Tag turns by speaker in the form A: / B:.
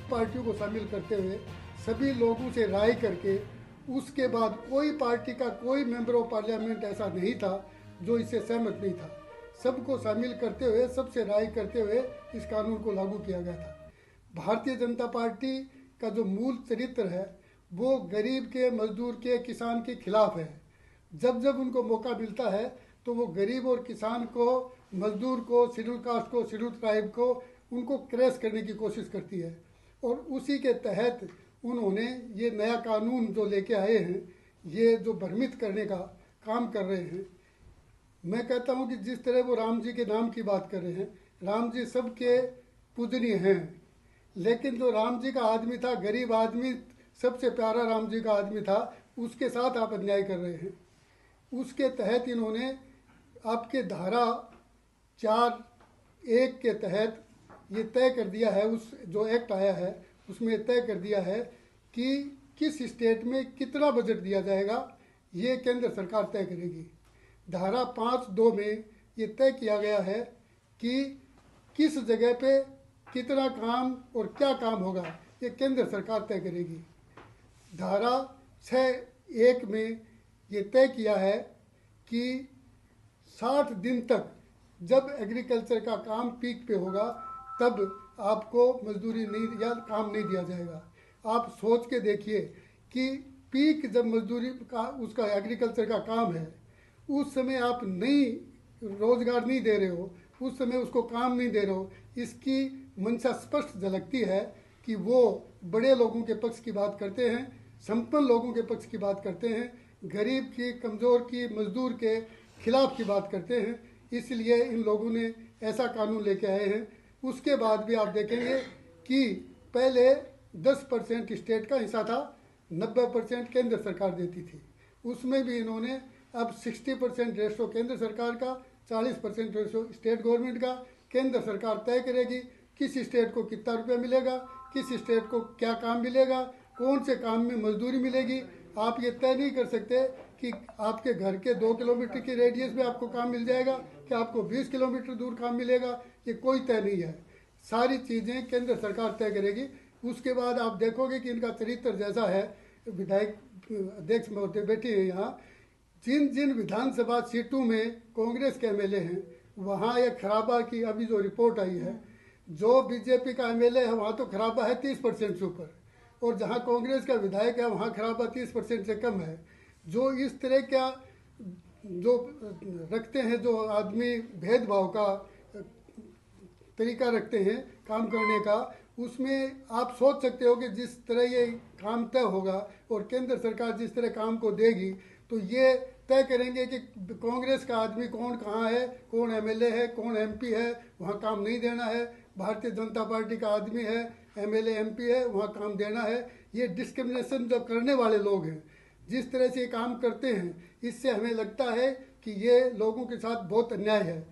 A: पार्टियों को शामिल करते हुए सभी लोगों से राय करके उसके बाद कोई पार्टी का कोई मेंबर ऑफ पार्लियामेंट ऐसा नहीं था जो इससे सहमत नहीं था। सबको शामिल करते हुए, सबसे राय करते हुए इस कानून को लागू किया गया था। भारतीय जनता पार्टी का जो मूल चरित्र है वो गरीब के, मजदूर के, किसान के खिलाफ है। जब जब उनको मौका मिलता है तो वो गरीब और किसान को, मजदूर को, शेड्यूल कास्ट को, शेड्यूल ट्राइब को, उनको क्रैश करने की कोशिश करती है। और उसी के तहत उन्होंने ये नया कानून जो लेके आए हैं, ये जो भ्रमित करने का काम कर रहे हैं। मैं कहता हूँ कि जिस तरह वो राम जी के नाम की बात कर रहे हैं, राम जी सबके पूजनीय हैं, लेकिन जो राम जी का आदमी था, गरीब आदमी, सबसे प्यारा राम जी का आदमी था, उसके साथ आप अन्याय कर रहे हैं। उसके तहत इन्होंने आपके धारा 4(1) के तहत ये तय कर दिया है, उस जो एक्ट आया है उसमें तय कर दिया है कि किस स्टेट में कितना बजट दिया जाएगा, ये केंद्र सरकार तय करेगी। धारा 5(2) में ये तय किया गया है कि किस जगह पे कितना काम और क्या काम होगा, ये केंद्र सरकार तय करेगी। धारा 6(1) में ये तय किया है कि 60 दिन तक जब एग्रीकल्चर का काम पीक पे होगा तब आपको मजदूरी नहीं या काम नहीं दिया जाएगा। आप सोच के देखिए कि पीक जब मजदूरी का, उसका एग्रीकल्चर का काम है, उस समय आप नहीं रोजगार नहीं दे रहे हो, उस समय उसको काम नहीं दे रहे हो, इसकी मंशा स्पष्ट झलकती है कि वो बड़े लोगों के पक्ष की बात करते हैं, संपन्न लोगों के पक्ष की बात करते हैं, गरीब की, कमज़ोर की, मजदूर के खिलाफ की बात करते हैं। इसलिए इन लोगों ने ऐसा कानून लेके आए हैं। उसके बाद भी आप देखेंगे कि पहले 10% स्टेट का हिस्सा था, 90% केंद्र सरकार देती थी। उसमें भी इन्होंने अब 60% रेशो केंद्र सरकार का, 40% रेशो स्टेट गवर्नमेंट का। केंद्र सरकार तय करेगी किस स्टेट को कितना रुपया मिलेगा, किस स्टेट को क्या काम मिलेगा, कौन से काम में मजदूरी मिलेगी। आप ये तय नहीं कर सकते कि आपके घर के 2 किलोमीटर के रेडियस में आपको काम मिल जाएगा, कि आपको 20 किलोमीटर दूर काम मिलेगा, ये कोई तय नहीं है। सारी चीज़ें केंद्र सरकार तय करेगी। उसके बाद आप देखोगे कि इनका चरित्र जैसा है, विधायक अध्यक्ष महोदय बैठे हैं यहाँ, जिन जिन विधानसभा सीटों में कांग्रेस के एमएलए हैं वहाँ ये खराबा की अभी जो रिपोर्ट आई है, जो बीजेपी का एमएलए है वहाँ तो खराबा है 30% से ऊपर, और जहाँ कांग्रेस का विधायक है वहाँ खराबा 30% से कम है। जो इस तरह का जो रखते हैं, जो आदमी भेदभाव का तरीका रखते हैं काम करने का, उसमें आप सोच सकते हो कि जिस तरह ये काम तय होगा और केंद्र सरकार जिस तरह काम को देगी तो ये तय करेंगे कि कांग्रेस का आदमी कौन कहाँ है, कौन एमएलए है, कौन एमपी है, वहाँ काम नहीं देना है। भारतीय जनता पार्टी का आदमी है, एमएलए एमपी है, वहाँ काम देना है। ये डिस्क्रिमिनेशन जो करने वाले लोग हैं, जिस तरह से ये काम करते हैं, इससे हमें लगता है कि ये लोगों के साथ बहुत अन्याय है।